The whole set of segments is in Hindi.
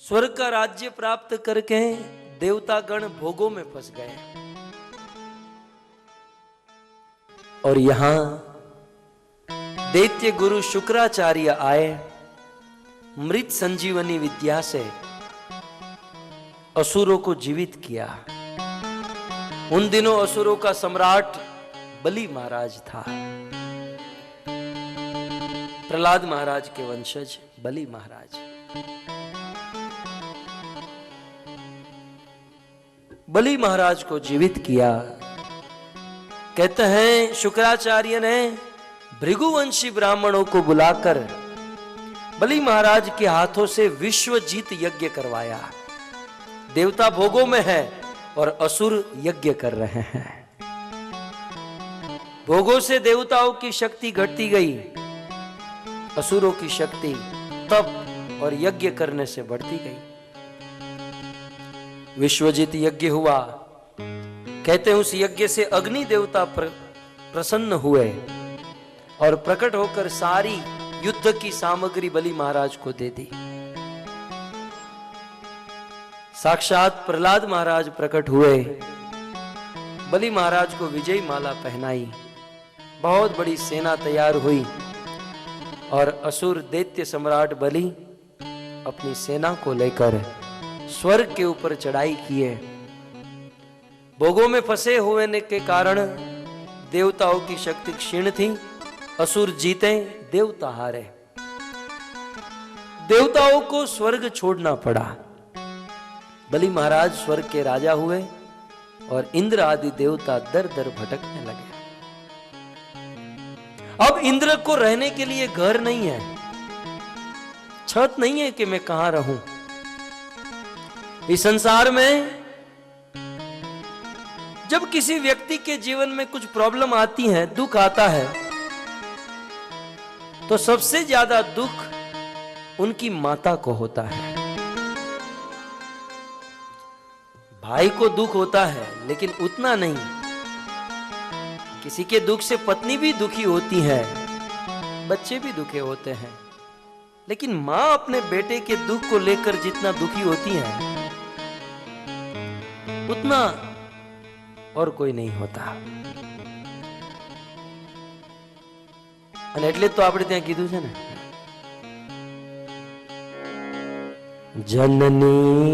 स्वर्ग का राज्य प्राप्त करके देवतागण भोगों में फंस गए और यहां दैत्य गुरु शुक्राचार्य आए, मृत संजीवनी विद्या से असुरों को जीवित किया। उन दिनों असुरों का सम्राट बलि महाराज था, प्रहलाद महाराज के वंशज बलि महाराज। बलि महाराज को जीवित किया। कहते हैं शुक्राचार्य ने भृगुवंशी ब्राह्मणों को बुलाकर बलि महाराज के हाथों से विश्वजीत यज्ञ करवाया। देवता भोगों में है और असुर यज्ञ कर रहे हैं। भोगों से देवताओं की शक्ति घटती गई, असुरों की शक्ति तप और यज्ञ करने से बढ़ती गई। विश्वजीत यज्ञ हुआ। कहते हैं उस यज्ञ से अग्नि देवता प्रसन्न हुए और प्रकट होकर सारी युद्ध की सामग्री बलि महाराज को दे दी। साक्षात प्रहलाद महाराज प्रकट हुए, बलि महाराज को विजयी माला पहनाई। बहुत बड़ी सेना तैयार हुई और असुर दैत्य सम्राट बलि अपनी सेना को लेकर स्वर्ग के ऊपर चढ़ाई किए। भोगों में फंसे होने के कारण देवताओं की शक्ति क्षीण थी। असुर जीते, देवता हारे। देवताओं को स्वर्ग छोड़ना पड़ा। बलि महाराज स्वर्ग के राजा हुए और इंद्र आदि देवता दर दर भटकने लगे। अब इंद्र को रहने के लिए घर नहीं है, छत नहीं है कि मैं कहां रहूं। इस संसार में जब किसी व्यक्ति के जीवन में कुछ प्रॉब्लम आती है, दुख आता है, तो सबसे ज्यादा दुख उनकी माता को होता है। भाई को दुख होता है लेकिन उतना नहीं। किसी के दुख से पत्नी भी दुखी होती है, बच्चे भी दुखे होते हैं, लेकिन मां अपने बेटे के दुख को लेकर जितना दुखी होती है उतना और कोई नहीं होता। અને એટલે તો આપણે ત્યાં કીધું છે ને, જનની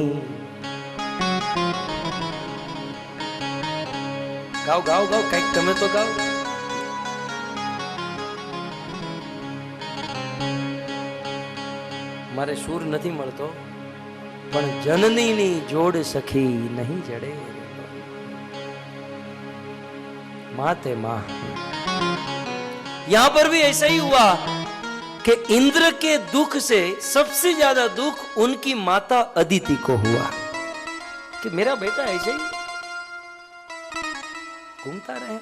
ગાઓ ગાઓ ગાઓ કઈક તમે તો ગાઓ। મારે સુર નથી મળતો, પણ જનનીની જોડ સખી નહીં જડે, मां ते मां। यहां पर भी ऐसा ही हुआ कि इंद्र के दुख से सबसे ज्यादा दुख उनकी माता अदिति को हुआ कि मेरा बेटा ऐसे ही घूमता रहे।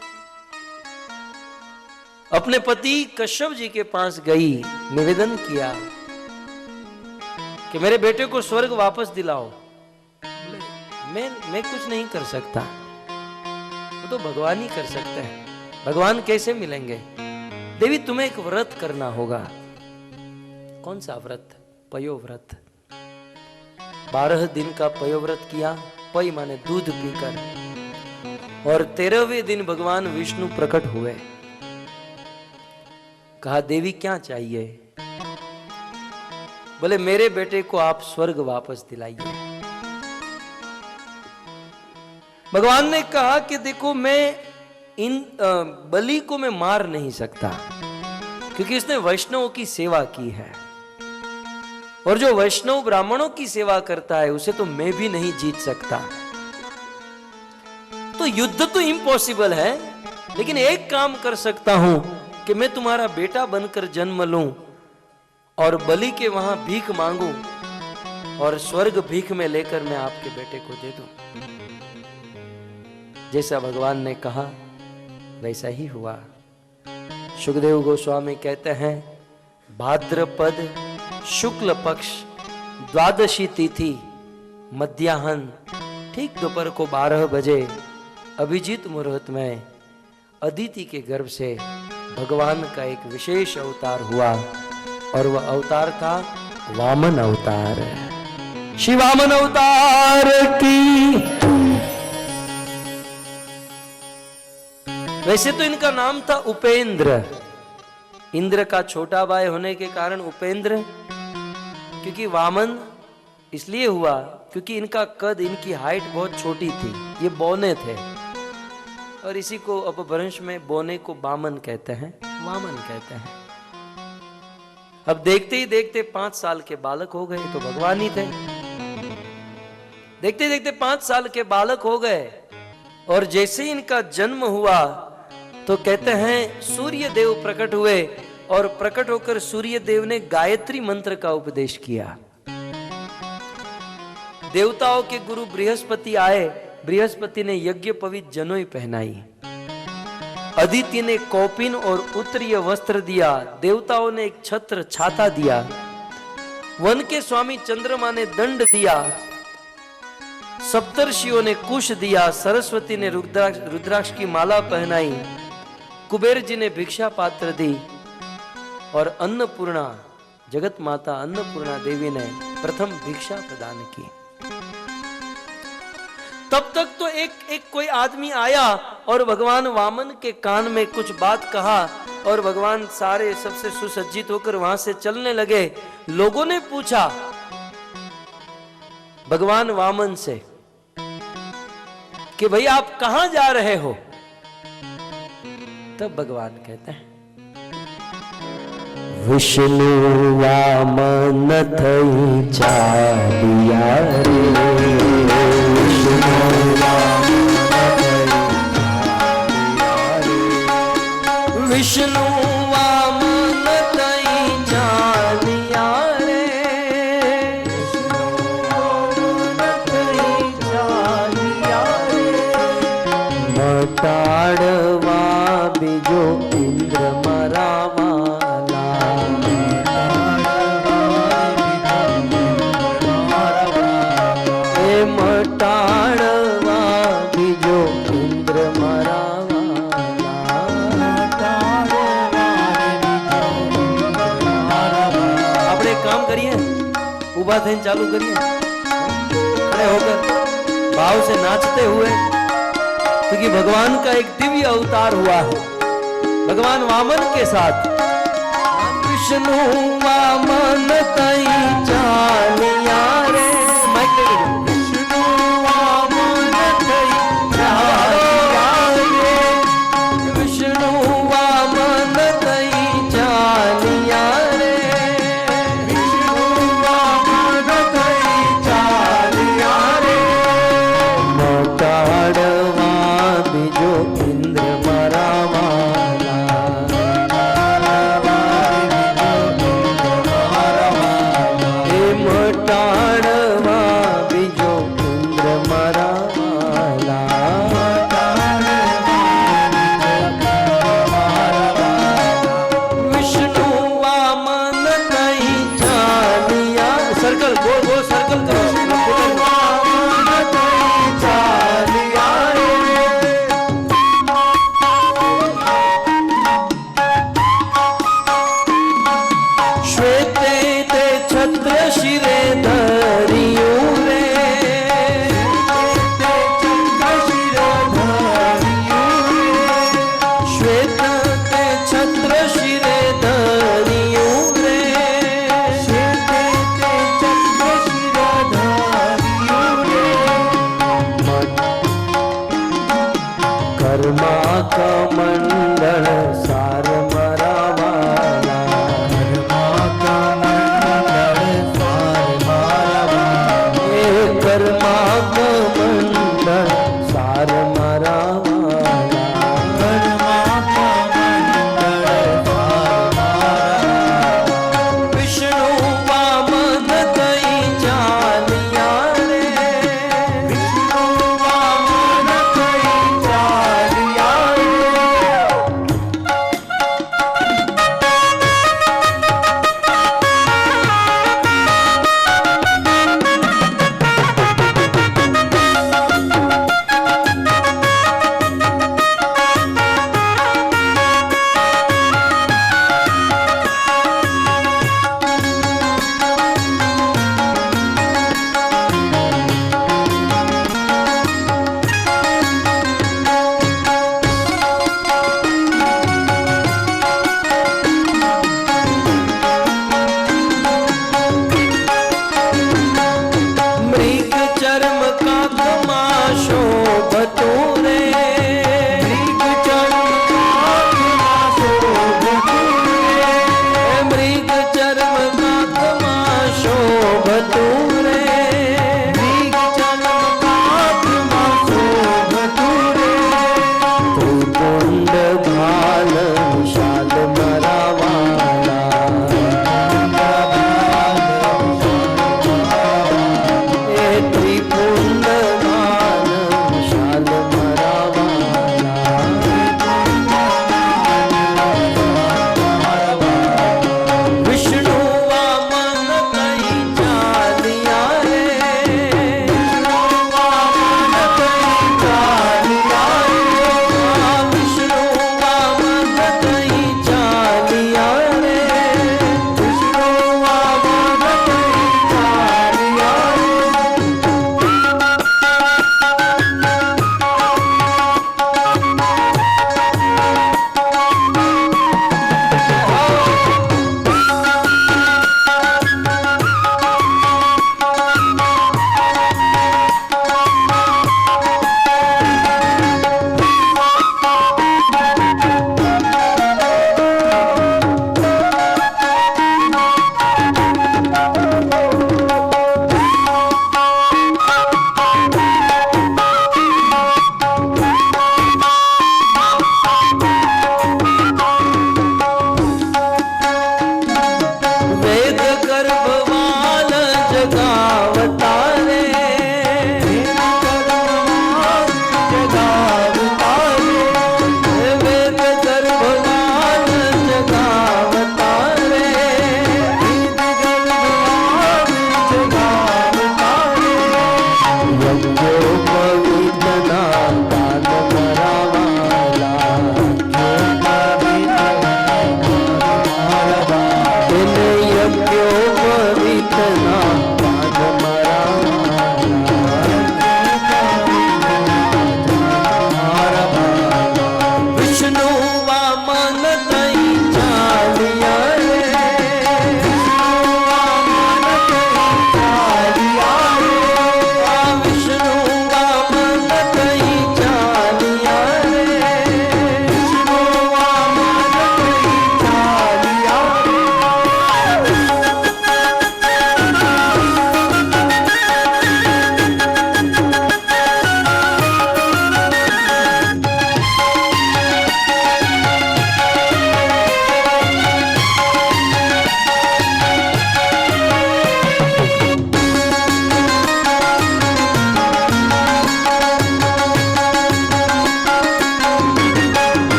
अपने पति कश्यप जी के पास गई, निवेदन किया कि मेरे बेटे को स्वर्ग वापस दिलाओ। मैं कुछ नहीं कर सकता, वो तो भगवान ही कर सकते हैं। भगवान कैसे मिलेंगे? देवी तुम्हें एक व्रत करना होगा। कौन सा व्रत? पयोव्रत। 12 दिन का पयोव्रत किया। पय माने दूध पीकर। और 13वें दिन भगवान विष्णु प्रकट हुए। कहा देवी क्या चाहिए? बोले मेरे बेटे को आप स्वर्ग वापस दिलाइए। भगवान ने कहा कि देखो मैं इन बलि को मैं मार नहीं सकता, क्योंकि इसने वैष्णवों की सेवा की है, और जो वैष्णव ब्राह्मणों की सेवा करता है उसे तो मैं भी नहीं जीत सकता। तो युद्ध तो इम्पॉसिबल है, लेकिन एक काम कर सकता हूं कि मैं तुम्हारा बेटा बनकर जन्म लूं और बलि के वहां भीख मांगू और स्वर्ग भीख में लेकर मैं आपके बेटे को दे दूं। जैसा भगवान ने कहा वैसा ही हुआ। सुखदेव गोस्वामी कहते हैं भाद्रपद शुक्ल पक्ष द्वादशी तिथि मध्याह्न ठीक दोपहर को 12 बजे अभिजीत मुहूर्त में अदिति के गर्भ से भगवान का एक विशेष अवतार हुआ और वह अवतार था वामन अवतार। श्री वामन अवतार की। वैसे तो इनका नाम था उपेंद्र, इंद्र का छोटा भाई होने के कारण उपेंद्र, क्योंकि वामन इसलिए हुआ क्योंकि इनका कद, इनकी हाइट बहुत छोटी थी, ये बौने थे, और इसी को अपभ्रंश में बौने को बामन कहते हैं, वामन कहते हैं। अब देखते ही देखते 5 साल के बालक हो गए, तो भगवान ही थे। देखते देखते 5 साल के बालक हो गए, और जैसे ही इनका जन्म हुआ तो कहते हैं सूर्य देव प्रकट हुए, और प्रकट होकर सूर्य देव ने गायत्री मंत्र का उपदेश किया। देवताओं के गुरु बृहस्पति आए, बृहस्पति ने यज्ञ पवित्र जनोई पहनाई, अदिति ने कौपिन और उत्तरीय वस्त्र दिया, देवताओं ने एक छत्र छाता दिया, वन के स्वामी चंद्रमा ने दंड दिया, सप्तर्षियों ने कुश दिया, सरस्वती ने रुद्राक्ष की माला पहनाई, कुबेर जी ने भिक्षा पात्र दी, और अन्नपूर्णा जगत माता अन्नपूर्णा देवी ने प्रथम भिक्षा प्रदान की। तब तक तो एक कोई आदमी आया और भगवान वामन के कान में कुछ बात कहा, और भगवान सारे सबसे सुसज्जित होकर वहां से चलने लगे। लोगों ने पूछा भगवान वामन से कि भाई आप कहां जा रहे हो? तब भगवान कहते हैं विष्णु वामन थई चालिया रे, विष्णु वामन थई चालिया रे, मटाड़वा बीजो इंद्र मरावाला, मटाड़वा बीजो इंद्र मरावाला। अपने काम करिए, उभा थे चालू करिए, खड़े होकर भाव से नाचते हुए, क्योंकि भगवान का एक दिव्य अवतार हुआ है भगवान वामन के साथ। विष्णु वामन तई चालिया रे, विष्णु वामन तई चालिया रे, विष्णु वामन तई चालिया रे, विष्णु वामन तई चालिया रे, मटाड़वा बीजो इंद्र मरावाला, मटाड़वा बीजो इंद्र मरावाला। विष्णु वामन तई चालिया, सर्कल गोल गोल सर्कल करो, कमंडल सार मरावाला, कर्मा कमंडल सार मरावाला, विष्णु वामन तई चालिया रे, विष्णु वामन तई चालिया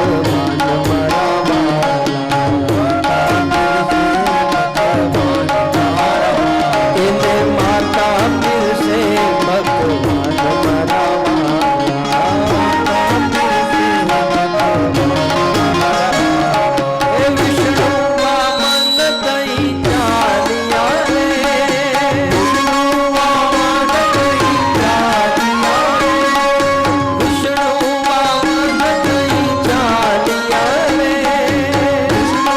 भगवान मारा इन्हें माता फिर से भगवान मारा विष्णु वामन दई जानिया रे विष्णु वामन दई जानिया विष्णु वामन दई जानिया रे विष्णु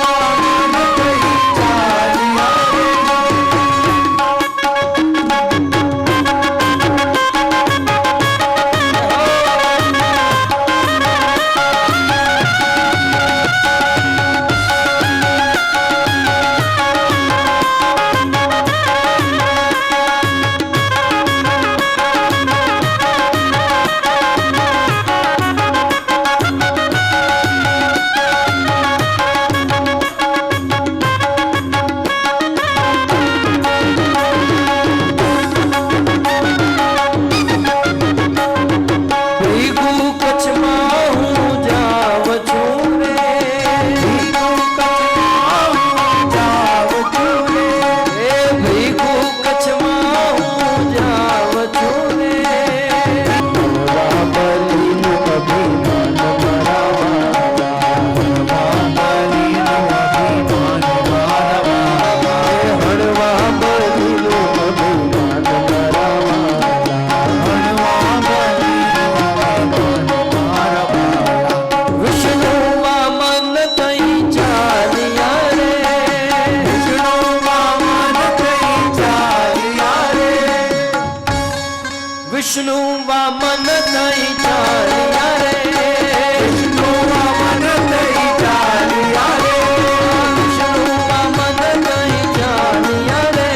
वामन दई जानिया विष्णु वामन दई जानिया रे विष्णु वामन दई जानिया रे विष्णु वामन दई जानिया रे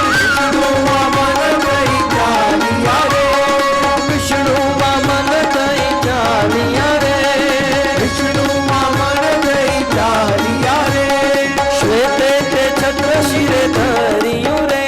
विष्णु वामन दई जानिया रे विष्णु वामन दई जानिया रे विष्णु वामन दई जानिया रे श्वेते ते छत्र शिरे धरियो रे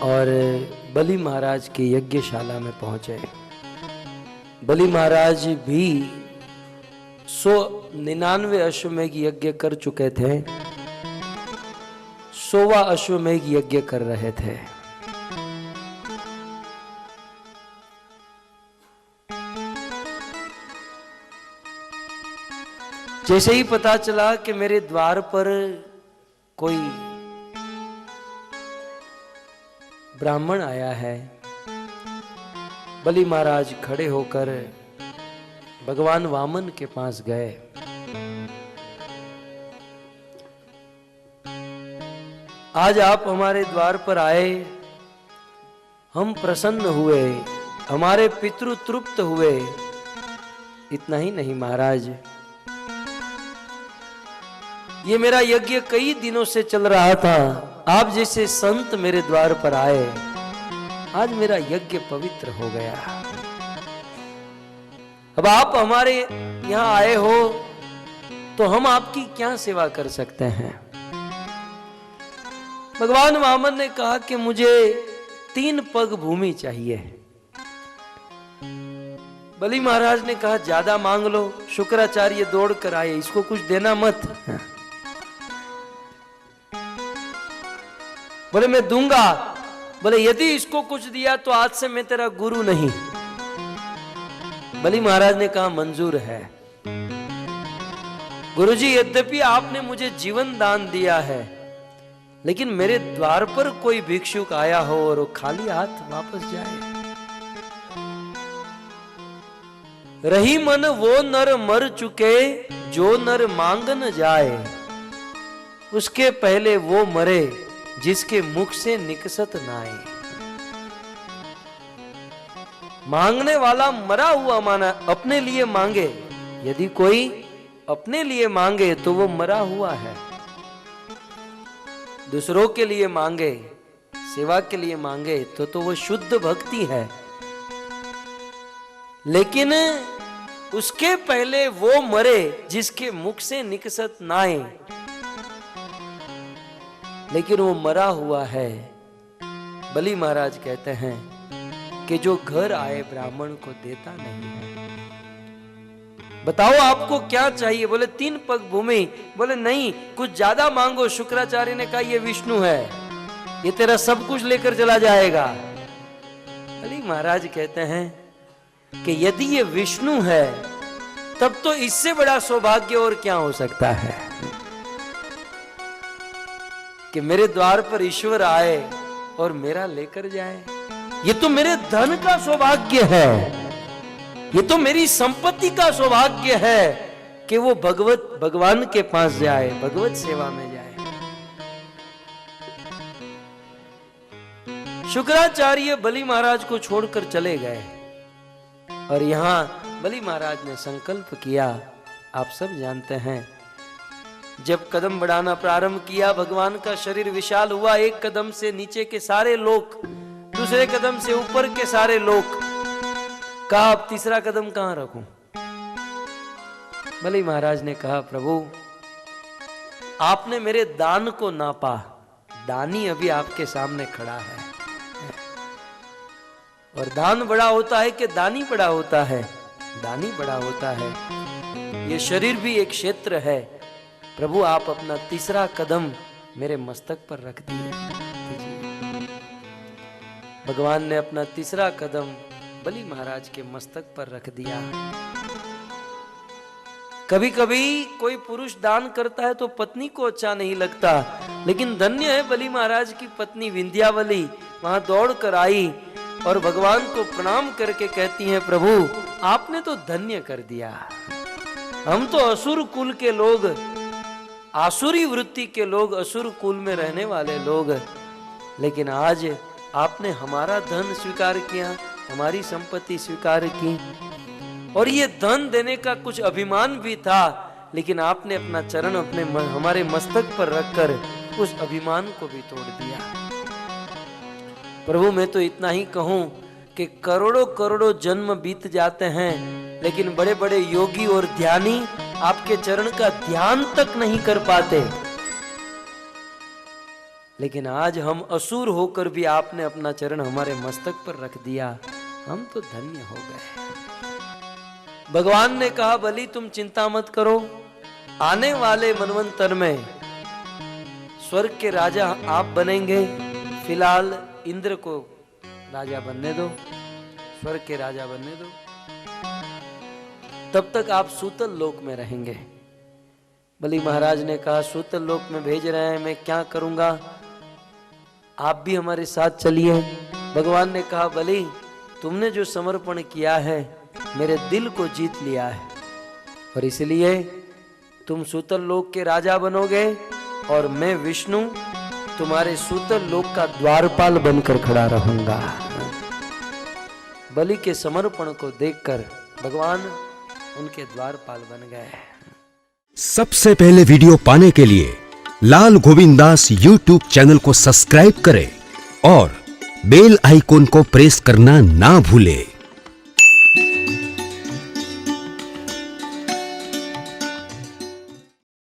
और बलि महाराज की यज्ञशाला में पहुंचे। बलि महाराज भी 199 अश्वमेघ यज्ञ कर चुके थे, 100वां अश्वमेघ यज्ञ कर रहे थे। जैसे ही पता चला कि मेरे द्वार पर कोई ब्राह्मण आया है, बलि महाराज खड़े होकर भगवान वामन के पास गए। आज आप हमारे द्वार पर आए, हम प्रसन्न हुए, हमारे पितृ तृप्त हुए। इतना ही नहीं महाराज, ये मेरा यज्ञ कई दिनों से चल रहा था, आप जैसे संत मेरे द्वार पर आए, आज मेरा यज्ञ पवित्र हो गया। अब आप हमारे यहां आए हो तो हम आपकी क्या सेवा कर सकते हैं? भगवान वामन ने कहा कि मुझे 3 पग भूमि चाहिए। बलि महाराज ने कहा ज्यादा मांग लो। शुक्राचार्य दौड़ कर आए, इसको कुछ देना मत। बोले मैं दूंगा। बोले यदि इसको कुछ दिया तो आज से मैं तेरा गुरु नहीं। बलि महाराज ने कहा मंजूर है। गुरुजी यद्यपि आपने मुझे जीवन दान दिया है, लेकिन मेरे द्वार पर कोई भिक्षुक आया हो और वो खाली हाथ वापस जाए। रही मन वो नर मर चुके, जो नर मांग न जाए, उसके पहले वो मरे जिसके मुख से निकसत ना आए। मांगने वाला मरा हुआ माना, अपने लिए मांगे। यदि कोई अपने लिए मांगे तो वो मरा हुआ है। दूसरों के लिए मांगे, सेवा के लिए मांगे तो वो शुद्ध भक्ति है। लेकिन उसके पहले वो मरे जिसके मुख से निकसत ना आए। लेकिन वो मरा हुआ है। बलि महाराज कहते हैं कि जो घर आए ब्राह्मण को देता नहीं है। बताओ आपको क्या चाहिए? बोले 3 पग भूमि। बोले नहीं, कुछ ज्यादा मांगो। शुक्राचार्य ने कहा ये विष्णु है, ये तेरा सब कुछ लेकर चला जाएगा। बलि महाराज कहते हैं कि यदि ये विष्णु है तब तो इससे बड़ा सौभाग्य और क्या हो सकता है कि मेरे द्वार पर ईश्वर आए और मेरा लेकर जाए। ये तो मेरे धन का सौभाग्य है, ये तो मेरी संपत्ति का सौभाग्य है कि वो भगवान के पास जाए, भगवत सेवा में जाए। शुक्राचार्य बलि महाराज को छोड़कर चले गए और यहां बलि महाराज ने संकल्प किया। आप सब जानते हैं, जब कदम बढ़ाना प्रारंभ किया, भगवान का शरीर विशाल हुआ। एक कदम से नीचे के सारे लोग, दूसरे कदम से ऊपर के सारे लोग। कहा अब तीसरा कदम कहां रखूं? बलि महाराज ने कहा प्रभु, आपने मेरे दान को नापा, दानी अभी आपके सामने खड़ा है। और दान बड़ा होता है कि दानी बड़ा होता है? दानी बड़ा होता है। ये शरीर भी एक क्षेत्र है। प्रभु आप अपना तीसरा कदम मेरे मस्तक पर रख दिए। भगवान ने अपना तीसरा कदम बलि महाराज के मस्तक पर रख दिया। कभी कभी कोई पुरुष दान करता है तो पत्नी को अच्छा नहीं लगता, लेकिन धन्य है बलि महाराज की पत्नी विंध्यावली वहां दौड़ कर आई और भगवान को प्रणाम करके कहती हैं प्रभु आपने तो धन्य कर दिया। हम तो असुर कुल के लोग, आसुरी वृत्ति के लोग, असुर कुल में रहने वाले लोग, लेकिन आज आपने हमारा धन स्वीकार किया, हमारी संपत्ति स्वीकार की। और ये धन देने का कुछ अभिमान भी था, लेकिन आपने अपना चरण हमारे मस्तक पर रखकर उस अभिमान को भी तोड़ दिया। प्रभु मैं तो इतना ही कहूं कि करोड़ों करोड़ों जन्म बीत जाते हैं, लेकिन बड़े बड़े योगी और ध्यानी आपके चरण का ध्यान तक नहीं कर पाते। लेकिन आज हम असुर होकर भी आपने अपना चरण हमारे मस्तक पर रख दिया, हम तो धन्य हो गए। भगवान ने कहा बलि तुम चिंता मत करो, आने वाले मनवंतर में स्वर्ग के राजा आप बनेंगे। फिलहाल इंद्र को राजा बनने दो, स्वर्ग के राजा बनने दो, तब तक आप सूतल लोक में रहेंगे। बलि महाराज ने कहा सूतल लोक में भेज रहे हैं, मैं क्या करूंगा, आप भी हमारे साथ चलिए। भगवान ने कहा बलि तुमने जो समर्पण किया है मेरे दिल को जीत लिया है, और इसलिए तुम सूतल लोक के राजा बनोगे और मैं विष्णु तुम्हारे सूतल लोक का द्वारपाल बनकर खड़ा रहूंगा। बलि के समर्पण को देखकर भगवान उनके द्वारपाल बन गए। सबसे पहले वीडियो पाने के लिए लाल गोविंद दास YouTube चैनल को सब्सक्राइब करें और बेल आइकॉन को प्रेस करना ना भूलें।